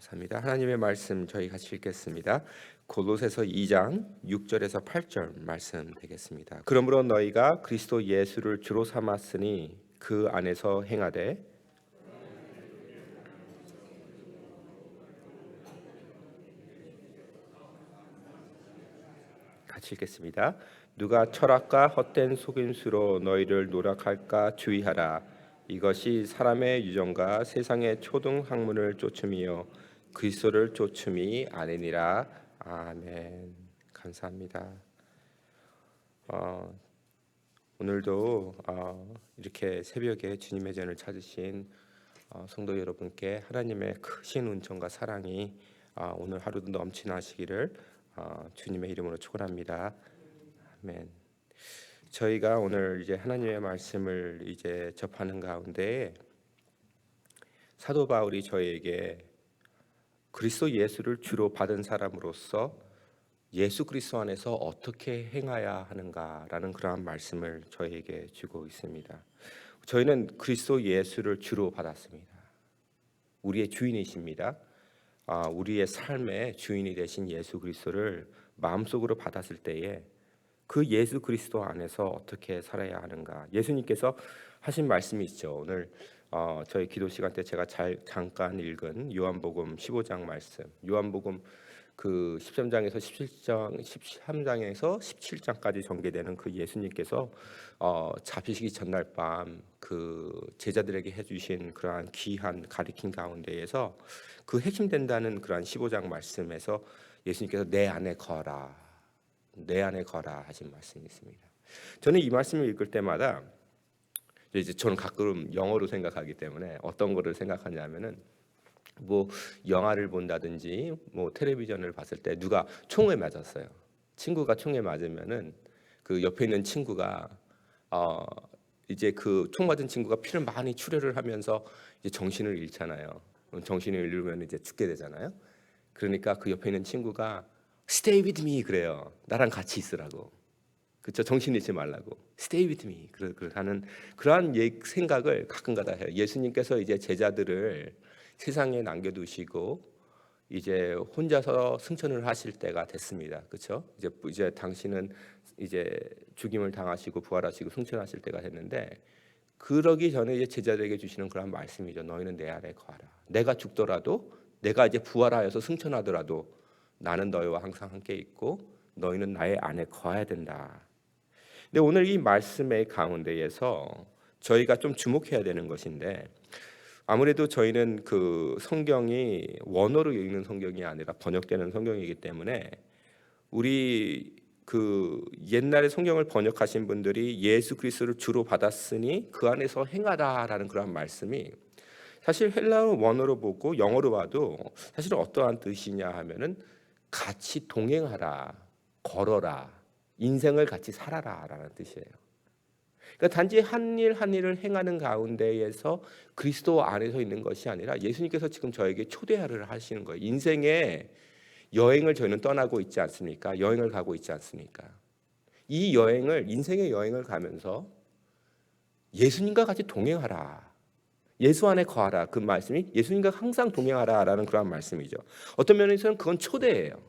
감사합니다. 하나님의 말씀 저희 같이 읽겠습니다. 골로새서 2장 6절에서 8절 말씀 되겠습니다. 그러므로 너희가 그리스도 예수를 주로 삼았으니 그 안에서 행하되 같이 읽겠습니다. 누가 철학과 헛된 속임수로 너희를 노력할까 주의하라. 이것이 사람의 유정과 세상의 초등 학문을 쫓음이요 그리스도를 쫓음이 아니니라. 아멘. 감사합니다. 오늘도 이렇게 새벽에 주님의 전을 찾으신 성도 여러분께 하나님의 크신 은총과 사랑이 오늘 하루도 넘치나시기를 주님의 이름으로 축원합니다. 아멘. 저희가 오늘 이제 하나님의 말씀을 이제 접하는 가운데 사도 바울이 저희에게 그리스도 예수를 주로 받은 사람으로서 예수 그리스도 안에서 어떻게 행해야 하는가라는 그러한 말씀을 저희에게 주고 있습니다. 저희는 그리스도 예수를 주로 받았습니다. 우리의 주인이십니다. 우리의 삶의 주인이 되신 예수 그리스도를 마음속으로 받았을 때에 그 예수 그리스도 안에서 어떻게 살아야 하는가, 예수님께서 하신 말씀이 있죠. 오늘 저희 기도 시간 때 제가 잠깐 읽은 요한복음 15장 말씀, 요한복음 그 13장에서 17장, 13장에서 17장까지 전개되는 그 예수님께서 잡히시기 전날 밤 그 제자들에게 해주신 그러한 귀한 가르침 가운데에서 그 핵심된다는 그러한 15장 말씀에서 예수님께서 내 안에 거라, 내 안에 거라 하신 말씀이 있습니다. 저는 이 말씀을 읽을 때마다 이제 저는 가끔 영어로 생각하기 때문에 어떤 거를 생각하냐면은 뭐 영화를 본다든지 뭐 텔레비전을 봤을 때 누가 총에 맞았어요. 친구가 총에 맞으면은 그 옆에 있는 친구가 이제 그 총 맞은 친구가 피를 많이 출혈을 하면서 이제 정신을 잃잖아요. 정신을 잃으면 이제 죽게 되잖아요. 그러니까 그 옆에 있는 친구가 Stay with me 그래요. 나랑 같이 있으라고. 그렇죠? 정신 잃지 말라고. Stay with me 하는 그러한 생각을 가끔가다 해요. 예수님께서 이제 제자들을 세상에 남겨두시고 이제 혼자서 승천을 하실 때가 됐습니다. 그렇죠? 이제 당신은 이제 죽임을 당하시고 부활하시고 승천하실 때가 됐는데, 그러기 전에 이제 제자들에게 주시는 그런 말씀이죠. 너희는 내 안에 거하라. 내가 죽더라도, 내가 이제 부활하여서 승천하더라도 나는 너희와 항상 함께 있고 너희는 나의 안에 거해야 된다. 근데 오늘 이 말씀의 가운데에서 저희가 좀 주목해야 되는 것인데, 아무래도 저희는 그 성경이 원어로 읽는 성경이 아니라 번역되는 성경이기 때문에 우리 그 옛날에 성경을 번역하신 분들이 예수 그리스도를 주로 받았으니 그 안에서 행하다라는 그런 말씀이 사실 헬라어 원어로 보고 영어로 봐도 사실 어떠한 뜻이냐 하면은 같이 동행하라, 걸어라, 인생을 같이 살아라라는 뜻이에요. 그러니까 단지 한 일을 행하는 가운데에서 그리스도 안에서 있는 것이 아니라 예수님께서 지금 저에게 초대를 하시는 거예요. 인생의 여행을 저희는 떠나고 있지 않습니까? 여행을 가고 있지 않습니까? 이 여행을, 인생의 여행을 가면서 예수님과 같이 동행하라, 예수 안에 거하라, 그 말씀이 예수님과 항상 동행하라라는 그런 말씀이죠. 어떤 면에서는 그건 초대예요.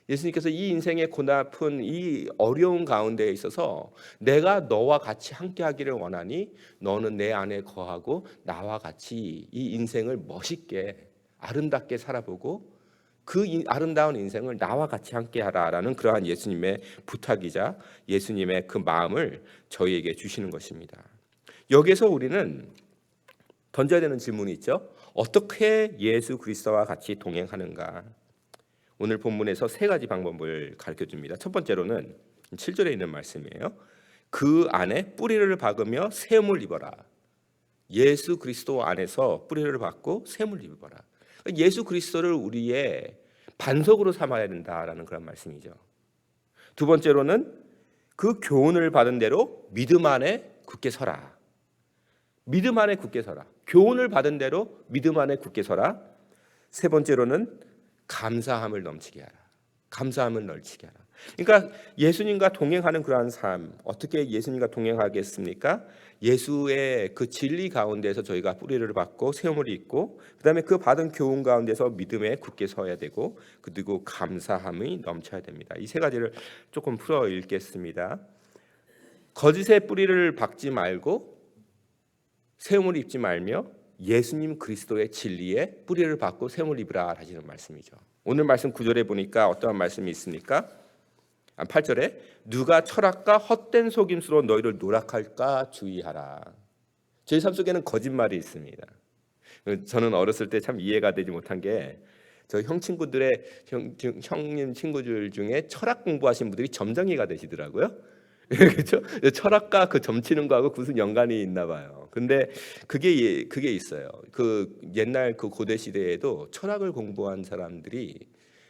예수님께서 이 인생의 고난픈 이 어려운 가운데에 있어서 내가 너와 같이 함께하기를 원하니 너는 내 안에 거하고 나와 같이 이 인생을 멋있게 아름답게 살아보고 그 아름다운 인생을 나와 같이 함께하라라는 그러한 예수님의 부탁이자 예수님의 그 마음을 저희에게 주시는 것입니다. 여기서 우리는 던져야 되는 질문이 있죠. 어떻게 예수 그리스도와 같이 동행하는가? 오늘 본문에서 세 가지 방법을 가르쳐 줍니다. 첫 번째로는 7절에 있는 말씀이에요. 그 안에 뿌리를 박으며 샘을 입어라. 예수 그리스도 안에서 뿌리를 박고 샘을 입어라. 예수 그리스도를 우리의 반석으로 삼아야 된다라는 그런 말씀이죠. 두 번째로는 그 교훈을 받은 대로 믿음 안에 굳게 서라. 믿음 안에 굳게 서라. 교훈을 받은 대로 믿음 안에 굳게 서라. 세 번째로는 감사함을 넘치게 하라. 감사함을 넘치게 하라. 그러니까 예수님과 동행하는 그러한 삶, 어떻게 예수님과 동행하겠습니까? 예수의 그 진리 가운데서 저희가 뿌리를 받고 세움을 입고, 그다음에 그 받은 교훈 가운데서 믿음에 굳게 서야 되고, 그리고 감사함이 넘쳐야 됩니다. 이 세 가지를 조금 풀어 읽겠습니다. 거짓의 뿌리를 박지 말고 세움을 입지 말며 예수님 그리스도의 진리에 뿌리를 받고 세움을 입으라 하시는 말씀이죠. 오늘 말씀 9절에 보니까 어떠한 말씀이 있습니까? 8절에 누가 철학과 헛된 속임수로 너희를 노락할까 주의하라. 저희 삶 속에는 거짓말이 있습니다. 저는 어렸을 때 참 이해가 되지 못한 게, 저 형 친구들의 형님 친구들 중에 철학 공부하신 분들이 점쟁이가 되시더라고요. 그렇죠? 철학과 그 점치는 거하고 무슨 연관이 있나 봐요. 근데 그게 있어요. 그 옛날 그 고대 시대에도 철학을 공부한 사람들이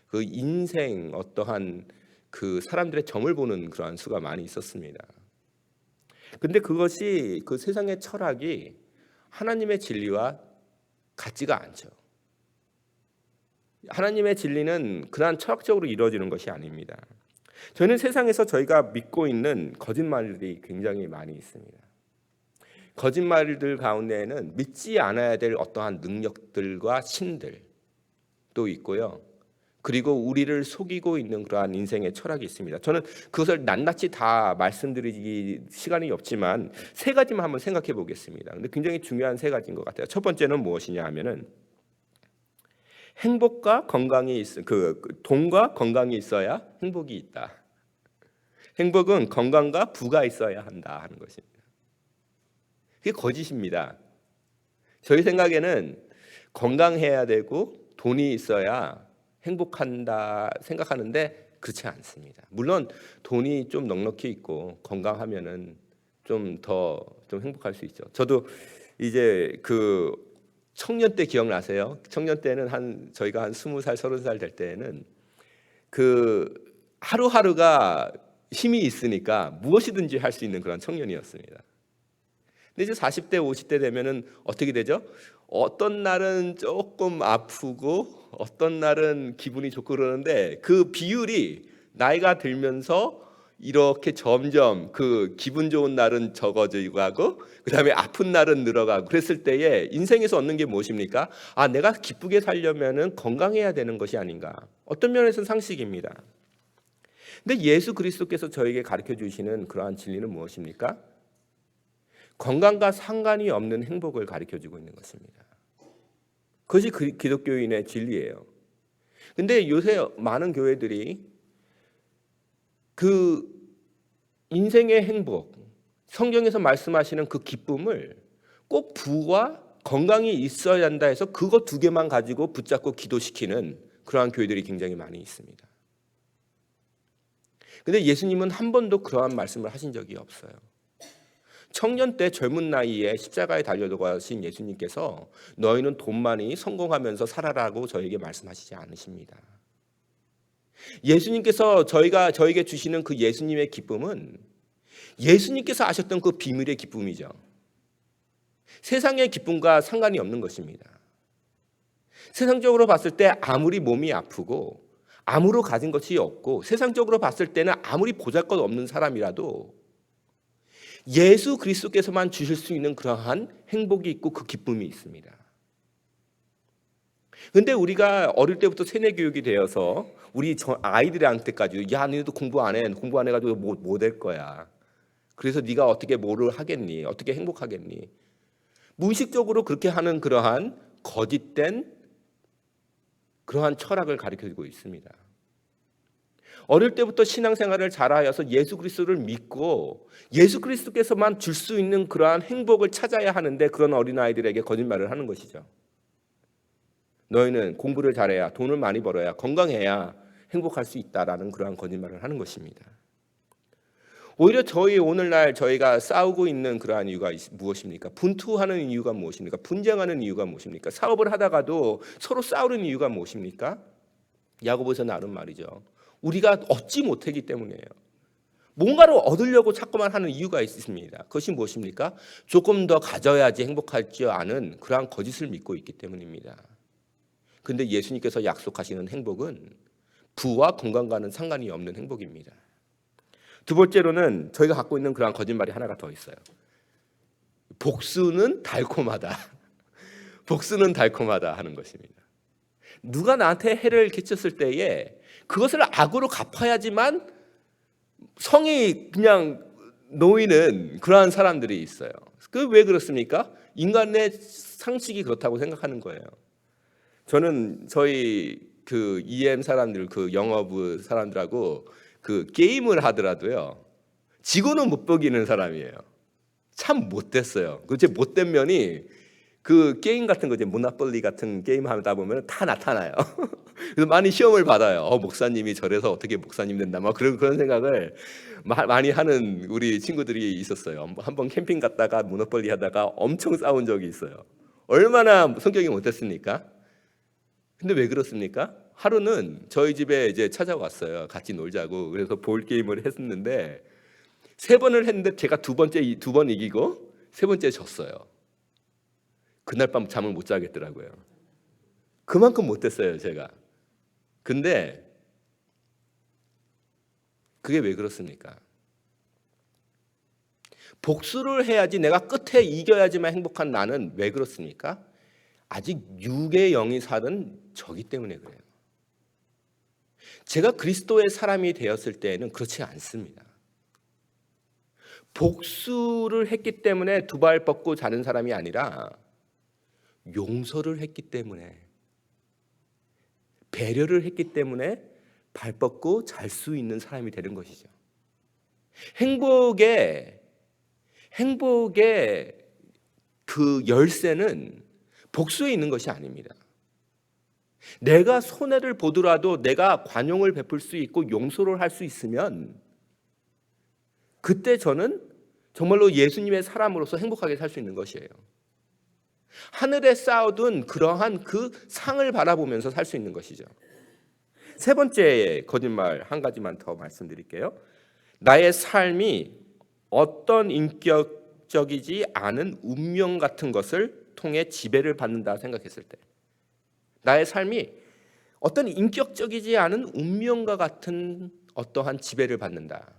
그 인생 어떠한 그 사람들의 점을 보는 그러한 수가 많이 있었습니다. 근데 그것이 그 세상의 철학이 하나님의 진리와 같지가 않죠. 하나님의 진리는 그러한 철학적으로 이루어지는 것이 아닙니다. 저는 세상에서 저희가 믿고 있는 거짓말들이 굉장히 많이 있습니다. 거짓말들 가운데에는 믿지 않아야 될 어떠한 능력들과 신들도 있고요. 그리고 우리를 속이고 있는 그러한 인생의 철학이 있습니다. 저는 그것을 낱낱이 다 말씀드리기 시간이 없지만 세 가지만 한번 생각해 보겠습니다. 근데 굉장히 중요한 세 가지인 것 같아요. 첫 번째는 무엇이냐 하면은 행복과 건강이 돈과 건강이 있어야 행복이 있다. 행복은 건강과 부가 있어야 한다 하는 것입니다. 그게 거짓입니다. 저희 생각에는 건강해야 되고 돈이 있어야 행복한다 생각하는데 그렇지 않습니다. 물론 돈이 좀 넉넉히 있고 건강하면은 좀 행복할 수 있죠. 저도 이제 그 청년 때 기억나세요? 청년 때는 저희가 한 20살, 30살 될 때에는 그 하루하루가 힘이 있으니까 무엇이든지 할 수 있는 그런 청년이었습니다. 근데 이제 40대, 50대 되면은 어떻게 되죠? 어떤 날은 조금 아프고 어떤 날은 기분이 좋고 그러는데 그 비율이 나이가 들면서 이렇게 점점 그 기분 좋은 날은 적어지고 가고 그다음에 아픈 날은 늘어가고 그랬을 때에 인생에서 얻는 게 무엇입니까? 내가 기쁘게 살려면은 건강해야 되는 것이 아닌가. 어떤 면에서는 상식입니다. 근데 예수 그리스도께서 저에게 가르쳐 주시는 그러한 진리는 무엇입니까? 건강과 상관이 없는 행복을 가르쳐 주고 있는 것입니다. 그것이 기독교인의 진리예요. 근데 요새 많은 교회들이 그 인생의 행복, 성경에서 말씀하시는 그 기쁨을 꼭 부와 건강이 있어야 한다 해서 그거 두 개만 가지고 붙잡고 기도시키는 그러한 교회들이 굉장히 많이 있습니다. 근데 예수님은 한 번도 그러한 말씀을 하신 적이 없어요. 청년 때 젊은 나이에 십자가에 달려가신 예수님께서 너희는 돈 많이 성공하면서 살아라고 저에게 말씀하시지 않으십니다. 예수님께서 저에게 주시는 그 예수님의 기쁨은 예수님께서 아셨던 그 비밀의 기쁨이죠. 세상의 기쁨과 상관이 없는 것입니다. 세상적으로 봤을 때 아무리 몸이 아프고 아무로 가진 것이 없고 세상적으로 봤을 때는 아무리 보잘것 없는 사람이라도 예수 그리스도께서만 주실 수 있는 그러한 행복이 있고 그 기쁨이 있습니다. 근데 우리가 어릴 때부터 세뇌 교육이 되어서 우리 아이들한테까지 야 너희도 공부 안 해가지고 뭐 될 거야. 그래서 네가 어떻게 뭐를 하겠니? 어떻게 행복하겠니? 무의식적으로 그렇게 하는 그러한 거짓된 그러한 철학을 가르쳐주고 있습니다. 어릴 때부터 신앙생활을 잘하여서 예수 그리스도를 믿고 예수 그리스도께서만 줄 수 있는 그러한 행복을 찾아야 하는데 그런 어린아이들에게 거짓말을 하는 것이죠. 너희는 공부를 잘해야 돈을 많이 벌어야 건강해야 행복할 수 있다라는 그러한 거짓말을 하는 것입니다. 오히려 오늘날 저희가 싸우고 있는 그러한 이유가 무엇입니까? 분투하는 이유가 무엇입니까? 분쟁하는 이유가 무엇입니까? 사업을 하다가도 서로 싸우는 이유가 무엇입니까? 야고보서 나눈 말이죠. 우리가 얻지 못하기 때문이에요. 뭔가를 얻으려고 자꾸만 하는 이유가 있습니다. 그것이 무엇입니까? 조금 더 가져야지 행복하지 않은 그러한 거짓을 믿고 있기 때문입니다. 그런데 예수님께서 약속하시는 행복은 부와 건강과는 상관이 없는 행복입니다. 두 번째로는 저희가 갖고 있는 그러한 거짓말이 하나가 더 있어요. 복수는 달콤하다. 복수는 달콤하다 하는 것입니다. 누가 나한테 해를 끼쳤을 때에 그것을 악으로 갚아야지만 성이 그냥 놓이는 그러한 사람들이 있어요. 그 왜 그렇습니까? 인간의 상식이 그렇다고 생각하는 거예요. 저는 저희 그 EM 사람들, 그 영어부 사람들하고 그 게임을 하더라도요, 지고는 못 버기는 사람이에요. 참 못됐어요. 그 제 못된 면이 그 게임 같은 거 이제 모나폴리 같은 게임 하다 보면 다 나타나요. 그래서 많이 시험을 받아요. 목사님이 저래서 어떻게 목사님 된다, 막 그런 생각을 많이 하는 우리 친구들이 있었어요. 한번 캠핑 갔다가 모노폴리 하다가 엄청 싸운 적이 있어요. 얼마나 성격이 못했습니까? 근데 왜 그렇습니까? 하루는 저희 집에 이제 찾아왔어요. 같이 놀자고. 그래서 볼 게임을 했었는데 3번을 했는데 제가 두 번 이기고 3번째 졌어요. 그날 밤 잠을 못 자겠더라고요. 그만큼 못했어요, 제가. 근데 그게 왜 그렇습니까? 복수를 해야지, 내가 끝에 이겨야지만 행복한 나는 왜 그렇습니까? 아직 육의 영이 사는 저기 때문에 그래요. 제가 그리스도의 사람이 되었을 때에는 그렇지 않습니다. 복수를 했기 때문에 두 발 뻗고 자는 사람이 아니라 용서를 했기 때문에, 배려를 했기 때문에 발 뻗고 잘 수 있는 사람이 되는 것이죠. 행복의 그 열쇠는 복수에 있는 것이 아닙니다. 내가 손해를 보더라도 내가 관용을 베풀 수 있고 용서를 할 수 있으면 그때 저는 정말로 예수님의 사람으로서 행복하게 살 수 있는 것이에요. 하늘에 쌓아둔 그러한 그 상을 바라보면서 살 수 있는 것이죠. 세 번째 거짓말 한 가지만 더 말씀드릴게요. 나의 삶이 어떤 인격적이지 않은 운명 같은 것을 통해 지배를 받는다 생각했을 때, 나의 삶이 어떤 인격적이지 않은 운명과 같은 어떠한 지배를 받는다.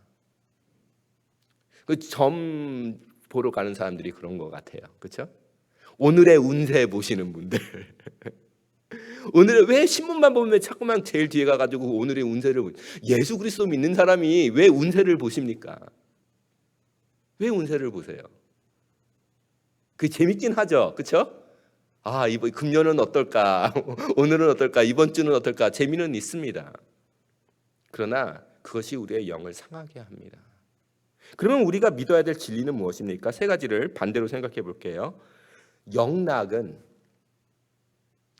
그 점 보러 가는 사람들이 그런 것 같아요. 그렇죠? 오늘의 운세 보시는 분들 오늘의 왜 신문만 보면 자꾸만 제일 뒤에 가가지고 오늘의 운세를 예수 그리스도 믿는 사람이 왜 운세를 보십니까? 왜 운세를 보세요? 그게 재밌긴 하죠. 그렇죠? 이번 금년은 어떨까? 오늘은 어떨까? 이번 주는 어떨까? 재미는 있습니다. 그러나 그것이 우리의 영을 상하게 합니다. 그러면 우리가 믿어야 될 진리는 무엇입니까? 3가지를 반대로 생각해 볼게요. 영락은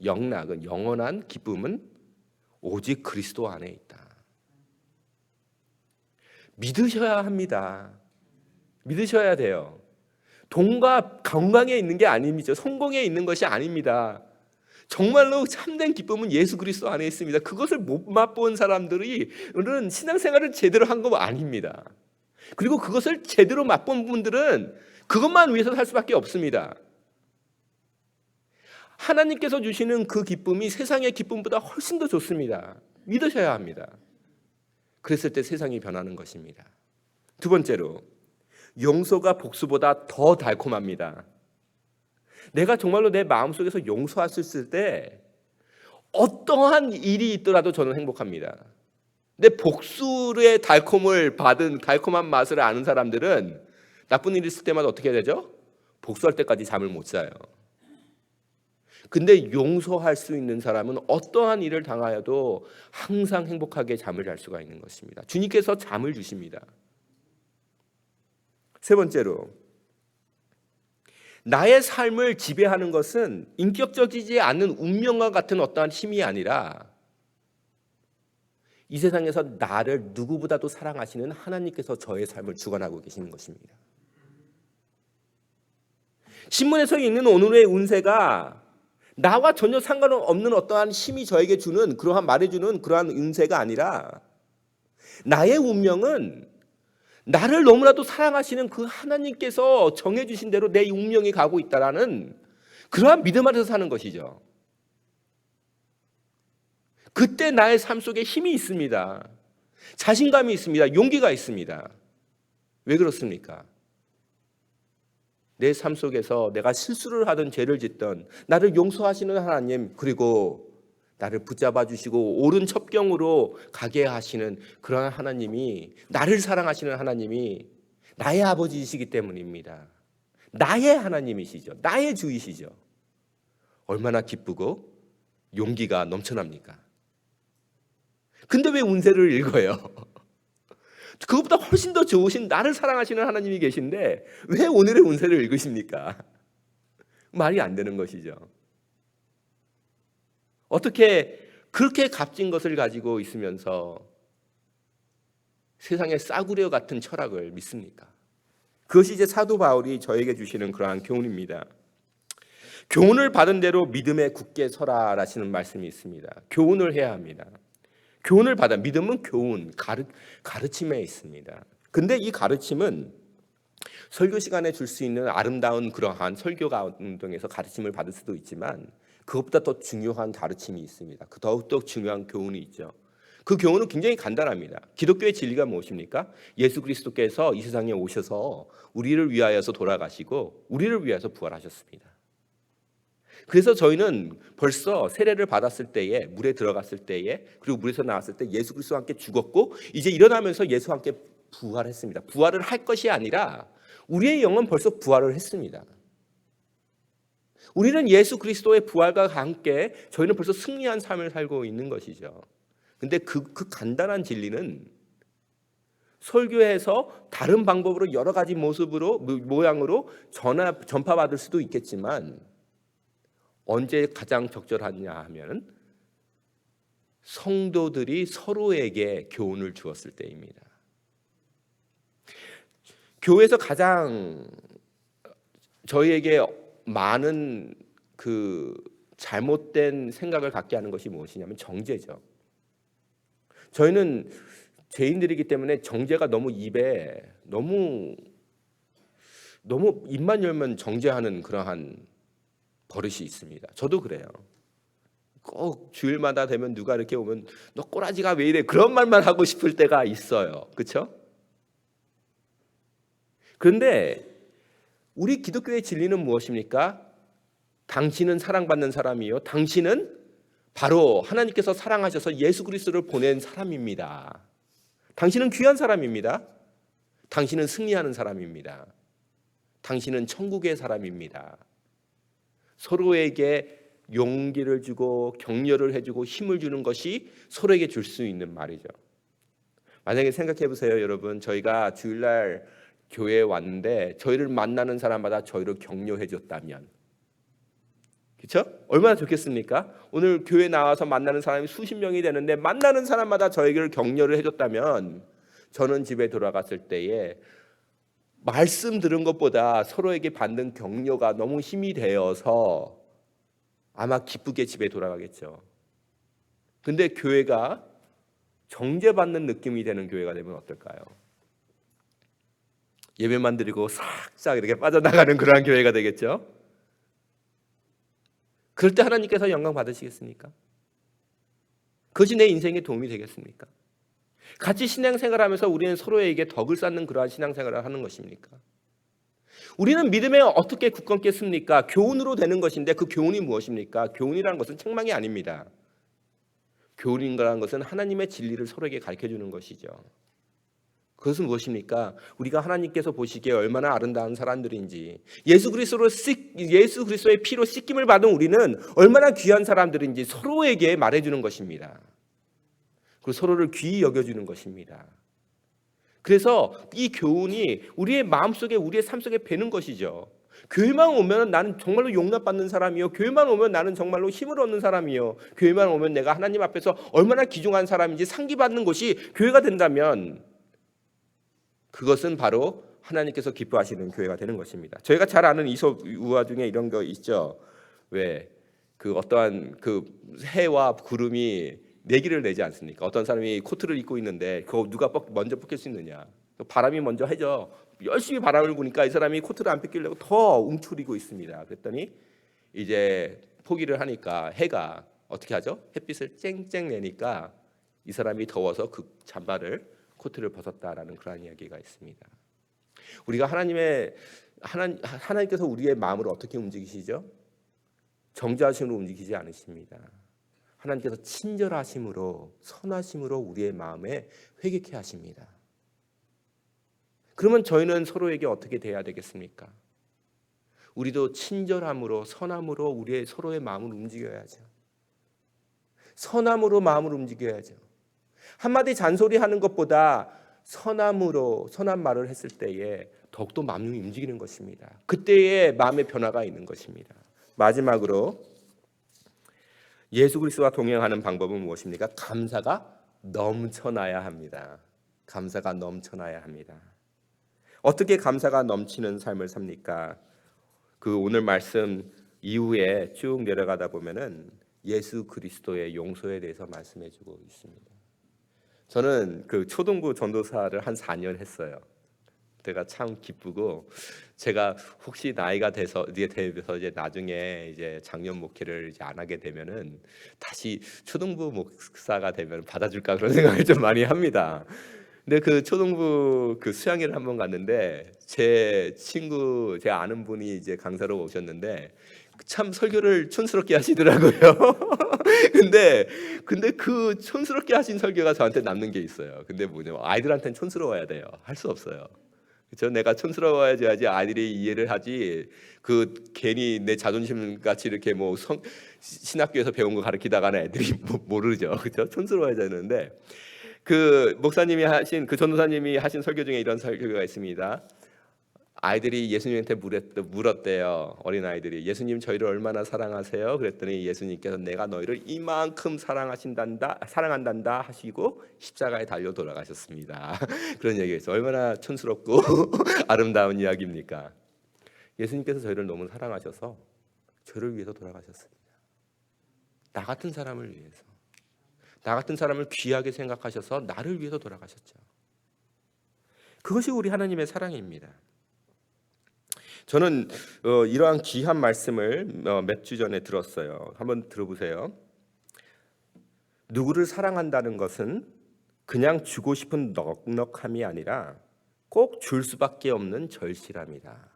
영원한 기쁨은 오직 그리스도 안에 있다. 믿으셔야 합니다. 믿으셔야 돼요. 돈과 건강에 있는 게 아닙니다. 성공에 있는 것이 아닙니다. 정말로 참된 기쁨은 예수 그리스도 안에 있습니다. 그것을 못 맛본 사람들은 신앙생활을 제대로 한 거 아닙니다. 그리고 그것을 제대로 맛본 분들은 그것만 위해서 살 수밖에 없습니다. 하나님께서 주시는 그 기쁨이 세상의 기쁨보다 훨씬 더 좋습니다. 믿으셔야 합니다. 그랬을 때 세상이 변하는 것입니다. 두 번째로, 용서가 복수보다 더 달콤합니다. 내가 정말로 내 마음속에서 용서할 수 있을 때 어떠한 일이 있더라도 저는 행복합니다. 근데 복수의 달콤한 맛을 아는 사람들은 나쁜 일 있을 때마다 어떻게 되죠? 복수할 때까지 잠을 못 자요. 근데 용서할 수 있는 사람은 어떠한 일을 당하여도 항상 행복하게 잠을 잘 수가 있는 것입니다. 주님께서 잠을 주십니다. 세 번째로, 나의 삶을 지배하는 것은 인격적이지 않은 운명과 같은 어떠한 힘이 아니라 이 세상에서 나를 누구보다도 사랑하시는 하나님께서 저의 삶을 주관하고 계시는 것입니다. 신문에서 읽는 오늘의 운세가 나와 전혀 상관없는 어떠한 힘이 저에게 주는, 그러한 말해주는 그러한 운세가 아니라 나의 운명은 나를 너무나도 사랑하시는 그 하나님께서 정해주신 대로 내 운명이 가고 있다라는 그러한 믿음 안에서 사는 것이죠. 그때 나의 삶 속에 힘이 있습니다. 자신감이 있습니다. 용기가 있습니다. 왜 그렇습니까? 내 삶 속에서 내가 실수를 하든 죄를 짓든 나를 용서하시는 하나님, 그리고 나를 붙잡아 주시고 옳은 첩경으로 가게 하시는 그러한 하나님이, 나를 사랑하시는 하나님이 나의 아버지이시기 때문입니다. 나의 하나님이시죠. 나의 주이시죠. 얼마나 기쁘고 용기가 넘쳐납니까? 근데 왜 운세를 읽어요? 그것보다 훨씬 더 좋으신 나를 사랑하시는 하나님이 계신데 왜 오늘의 운세를 읽으십니까? 말이 안 되는 것이죠. 어떻게 그렇게 값진 것을 가지고 있으면서 세상의 싸구려 같은 철학을 믿습니까? 그것이 이제 사도 바울이 저에게 주시는 그러한 교훈입니다. 교훈을 받은 대로 믿음에 굳게 서라라시는 말씀이 있습니다. 교훈을 해야 합니다. 교훈을 받아, 믿음은 교훈, 가르침에 있습니다. 근데 이 가르침은 설교 시간에 줄 수 있는 아름다운 그러한 설교 감동에서 가르침을 받을 수도 있지만 그것보다 더 중요한 가르침이 있습니다. 더욱더 중요한 교훈이 있죠. 그 교훈은 굉장히 간단합니다. 기독교의 진리가 무엇입니까? 예수 그리스도께서 이 세상에 오셔서 우리를 위하여서 돌아가시고 우리를 위하여서 부활하셨습니다. 그래서 저희는 벌써 세례를 받았을 때에, 물에 들어갔을 때에, 그리고 물에서 나왔을 때 예수 그리스도와 함께 죽었고 이제 일어나면서 예수와 함께 부활했습니다. 부활을 할 것이 아니라 우리의 영은 벌써 부활을 했습니다. 우리는 예수 그리스도의 부활과 함께 저희는 벌써 승리한 삶을 살고 있는 것이죠. 근데 그 간단한 진리는 설교해서 다른 방법으로 여러 가지 모양으로 전파받을 수도 있겠지만 언제 가장 적절하냐 하면 성도들이 서로에게 교훈을 주었을 때입니다. 교회에서 가장 저희에게 많은 그 잘못된 생각을 갖게 하는 것이 무엇이냐면 정죄죠. 저희는 죄인들이기 때문에 정죄가 너무 입에 너무 입만 열면 정죄하는 그러한 버릇이 있습니다. 저도 그래요. 꼭 주일마다 되면 누가 이렇게 오면 너 꼬라지가 왜 이래? 그런 말만 하고 싶을 때가 있어요. 그렇죠? 그런데 우리 기독교의 진리는 무엇입니까? 당신은 사랑받는 사람이요. 당신은 바로 하나님께서 사랑하셔서 예수 그리스도를 보낸 사람입니다. 당신은 귀한 사람입니다. 당신은 승리하는 사람입니다. 당신은 천국의 사람입니다. 서로에게 용기를 주고 격려를 해주고 힘을 주는 것이 서로에게 줄 수 있는 말이죠. 만약에 생각해 보세요, 여러분. 저희가 주일날 교회에 왔는데 저희를 만나는 사람마다 저희를 격려해 줬다면, 그렇죠? 얼마나 좋겠습니까? 오늘 교회 나와서 만나는 사람이 수십 명이 되는데 만나는 사람마다 저에게 격려를 해줬다면 저는 집에 돌아갔을 때에 말씀 들은 것보다 서로에게 받는 격려가 너무 힘이 되어서 아마 기쁘게 집에 돌아가겠죠. 근데 교회가 정죄받는 느낌이 되는 교회가 되면 어떨까요? 예배만 드리고 싹싹 이렇게 빠져나가는 그러한 교회가 되겠죠. 그럴 때 하나님께서 영광 받으시겠습니까? 그것이 내 인생에 도움이 되겠습니까? 같이 신앙생활하면서 우리는 서로에게 덕을 쌓는 그러한 신앙생활을 하는 것입니까? 우리는 믿음에 어떻게 굳건겠습니까? 교훈으로 되는 것인데 그 교훈이 무엇입니까? 교훈이라는 것은 책망이 아닙니다. 교훈이라는 것은 하나님의 진리를 서로에게 가르쳐주는 것이죠. 그것은 무엇입니까? 우리가 하나님께서 보시기에 얼마나 아름다운 사람들인지, 예수 그리스도의 피로 씻김을 받은 우리는 얼마나 귀한 사람들인지 서로에게 말해주는 것입니다. 그리고 서로를 귀히 여겨주는 것입니다. 그래서 이 교훈이 우리의 마음속에, 우리의 삶 속에 배는 것이죠. 교회만 오면 나는 정말로 용납받는 사람이요, 교회만 오면 나는 정말로 힘을 얻는 사람이요, 교회만 오면 내가 하나님 앞에서 얼마나 귀중한 사람인지 상기받는 곳이 교회가 된다면 그것은 바로 하나님께서 기뻐하시는 교회가 되는 것입니다. 저희가 잘 아는 이솝 우화 중에 이런 거 있죠. 왜 그 어떠한 그 해와 구름이 내기를 내지 않습니까? 어떤 사람이 코트를 입고 있는데 그거 누가 먼저 벗길 수 있느냐? 바람이 먼저 해죠. 열심히 바람을 부니까 이 사람이 코트를 안 벗기려고 더 움츠리고 있습니다. 그랬더니 이제 포기를 하니까 해가 어떻게 하죠? 햇빛을 쨍쨍 내니까 이 사람이 더워서 그 코트를 벗었다라는 그런 이야기가 있습니다. 우리가 하나님께서 우리의 마음을 어떻게 움직이시죠? 정죄하심으로 움직이지 않으십니다. 하나님께서 친절하심으로 선하심으로 우리의 마음에 회개케 하십니다. 그러면 저희는 서로에게 어떻게 돼야 되겠습니까? 우리도 친절함으로 선함으로 우리의 서로의 마음을 움직여야죠. 선함으로 마음을 움직여야죠. 한마디 잔소리하는 것보다 선함으로 선한 말을 했을 때에 더욱더 마음이 움직이는 것입니다. 그때의 마음의 변화가 있는 것입니다. 마지막으로 예수 그리스도와 동행하는 방법은 무엇입니까? 감사가 넘쳐나야 합니다. 감사가 넘쳐나야 합니다. 어떻게 감사가 넘치는 삶을 삽니까? 그 오늘 말씀 이후에 쭉 내려가다 보면은 예수 그리스도의 용서에 대해서 말씀해주고 있습니다. 저는 그 초등부 전도사를 한 4년 했어요. 제가 참 기쁘고, 제가 혹시 나이가 돼서 이제 나중에 이제 장년 목회를 이제 안 하게 되면은 다시 초등부 목사가 되면 받아줄까 그런 생각을 좀 많이 합니다. 근데 그 초등부 그 수양회를 한번 갔는데 제 아는 분이 이제 강사로 오셨는데 참 설교를 촌스럽게 하시더라고요. 근데 그 촌스럽게 하신 설교가 저한테 남는 게 있어요. 근데 뭐냐면 아이들한테는 촌스러워야 돼요. 할 수 없어야 그렇죠? 내가 촌스러워야지 아이들이 이해를 하지. 그 괜히 내 자존심 같이 이렇게 신학교에서 배운 거 가르치다가는 애들이 모르죠. 그렇죠? 촌스러워야 되는데 그 전도사님이 하신 설교 중에 이런 설교가 있습니다. 아이들이 예수님한테 물었대요. 어린아이들이 예수님 저희를 얼마나 사랑하세요? 그랬더니 예수님께서 내가 너희를 이만큼 사랑한단다 하시고 십자가에 달려 돌아가셨습니다. 그런 얘기가 얼마나 촌스럽고 아름다운 이야기입니까? 예수님께서 저희를 너무 사랑하셔서 저를 위해서 돌아가셨습니다. 나 같은 사람을 위해서, 나 같은 사람을 귀하게 생각하셔서 나를 위해서 돌아가셨죠. 그것이 우리 하나님의 사랑입니다. 저는 이러한 귀한 말씀을 몇 주 전에 들었어요. 한번 들어보세요. 누구를 사랑한다는 것은 그냥 주고 싶은 넉넉함이 아니라 꼭 줄 수밖에 없는 절실함이다.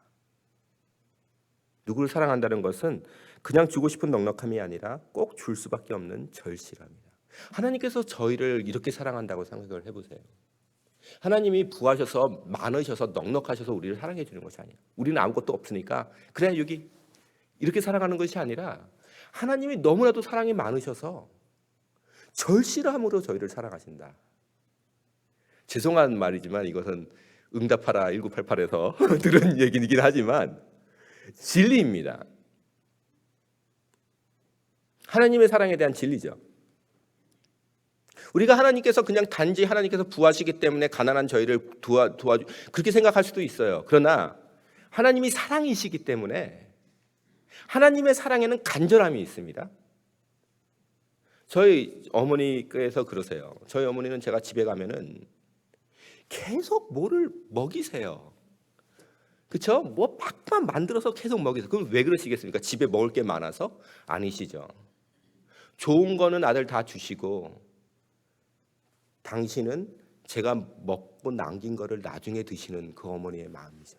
누구를 사랑한다는 것은 그냥 주고 싶은 넉넉함이 아니라 꼭 줄 수밖에 없는 절실함이다. 하나님께서 저희를 이렇게 사랑한다고 생각을 해보세요. 하나님이 부하셔서 많으셔서 넉넉하셔서 우리를 사랑해 주는 것이 아니에요. 우리는 아무것도 없으니까 그래 여기 이렇게 살아가는 것이 아니라 하나님이 너무나도 사랑이 많으셔서 절실함으로 저희를 사랑하신다. 죄송한 말이지만 이것은 응답하라 1988에서 들은 얘기이긴 하지만 진리입니다. 하나님의 사랑에 대한 진리죠. 우리가 하나님께서 그냥 단지 하나님께서 부하시기 때문에 가난한 저희를 도와주 그렇게 생각할 수도 있어요. 그러나 하나님이 사랑이시기 때문에 하나님의 사랑에는 간절함이 있습니다. 저희 어머니께서 그러세요. 저희 어머니는 제가 집에 가면은 계속 뭐를 먹이세요. 그렇죠? 뭐 밥만 만들어서 계속 먹이세요. 그럼 왜 그러시겠습니까? 집에 먹을 게 많아서? 아니시죠. 좋은 거는 아들 다 주시고 당신은 제가 먹고 남긴 거를 나중에 드시는 그 어머니의 마음이죠.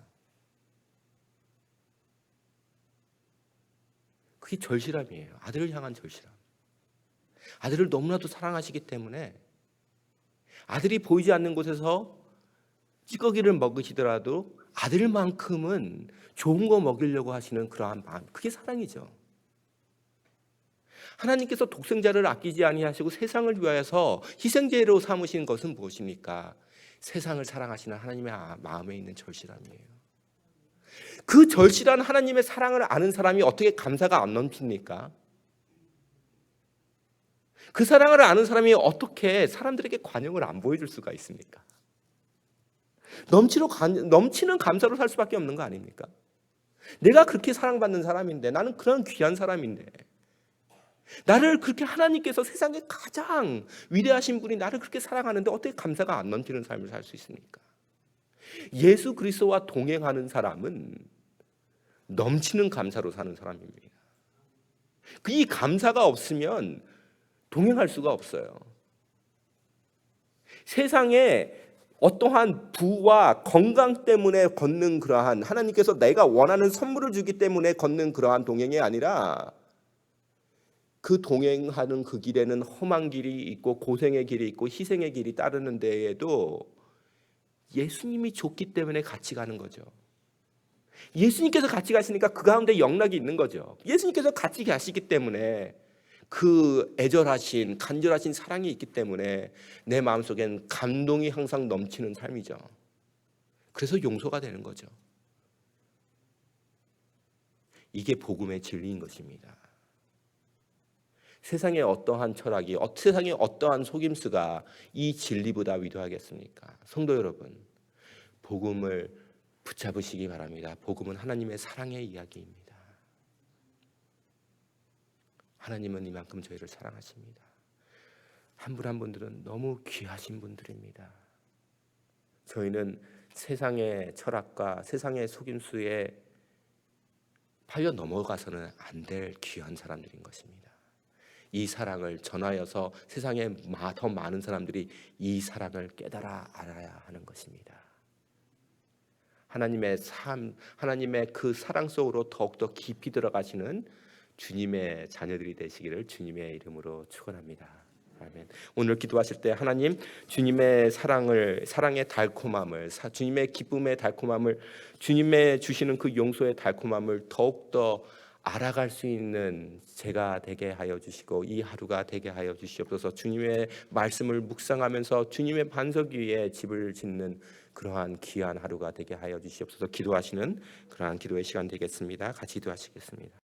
그게 절실함이에요. 아들을 향한 절실함. 아들을 너무나도 사랑하시기 때문에 아들이 보이지 않는 곳에서 찌꺼기를 먹으시더라도 아들만큼은 좋은 거 먹이려고 하시는 그러한 마음, 그게 사랑이죠. 하나님께서 독생자를 아끼지 아니하시고 세상을 위하여서 희생제로 삼으신 것은 무엇입니까? 세상을 사랑하시는 하나님의 마음에 있는 절실함이에요. 그 절실한 하나님의 사랑을 아는 사람이 어떻게 감사가 안 넘칩니까? 그 사랑을 아는 사람이 어떻게 사람들에게 관용을 안 보여줄 수가 있습니까? 넘치는 감사로 살 수밖에 없는 거 아닙니까? 내가 그렇게 사랑받는 사람인데, 나는 그런 귀한 사람인데, 나를 그렇게 하나님께서 세상에 가장 위대하신 분이 나를 그렇게 사랑하는데 어떻게 감사가 안 넘치는 삶을 살 수 있습니까? 예수 그리스도와 동행하는 사람은 넘치는 감사로 사는 사람입니다. 이 감사가 없으면 동행할 수가 없어요. 세상에 어떠한 부와 건강 때문에 걷는 그러한, 하나님께서 내가 원하는 선물을 주기 때문에 걷는 그러한 동행이 아니라, 그 동행하는 그 길에는 험한 길이 있고 고생의 길이 있고 희생의 길이 따르는 데에도 예수님이 줬기 때문에 같이 가는 거죠. 예수님께서 같이 가시니까 그 가운데 영락이 있는 거죠. 예수님께서 같이 가시기 때문에, 그 애절하신 간절하신 사랑이 있기 때문에 내 마음속엔 감동이 항상 넘치는 삶이죠. 그래서 용서가 되는 거죠. 이게 복음의 진리인 것입니다. 세상의 어떠한 철학이, 세상의 어떠한 속임수가 이 진리보다 위대하겠습니까? 성도 여러분, 복음을 붙잡으시기 바랍니다. 복음은 하나님의 사랑의 이야기입니다. 하나님은 이만큼 저희를 사랑하십니다. 한 분 한 분들은 너무 귀하신 분들입니다. 저희는 세상의 철학과 세상의 속임수에 팔려 넘어가서는 안 될 귀한 사람들인 것입니다. 이 사랑을 전하여서 세상에 더 많은 사람들이 이 사랑을 깨달아 알아야 하는 것입니다. 하나님의 삶, 하나님의 그 사랑 속으로 더욱더 깊이 들어가시는 주님의 자녀들이 되시기를 주님의 이름으로 축원합니다. 아멘. 오늘 기도하실 때 하나님, 주님의 사랑의 달콤함을, 주님의 기쁨의 달콤함을, 주님의 주시는 그 용서의 달콤함을 더욱더 알아갈 수 있는 제가 되게 하여 주시고 이 하루가 되게 하여 주시옵소서. 주님의 말씀을 묵상하면서 주님의 반석 위에 집을 짓는 그러한 귀한 하루가 되게 하여 주시옵소서. 기도하시는 그러한 기도의 시간 되겠습니다. 같이 기도하시겠습니다.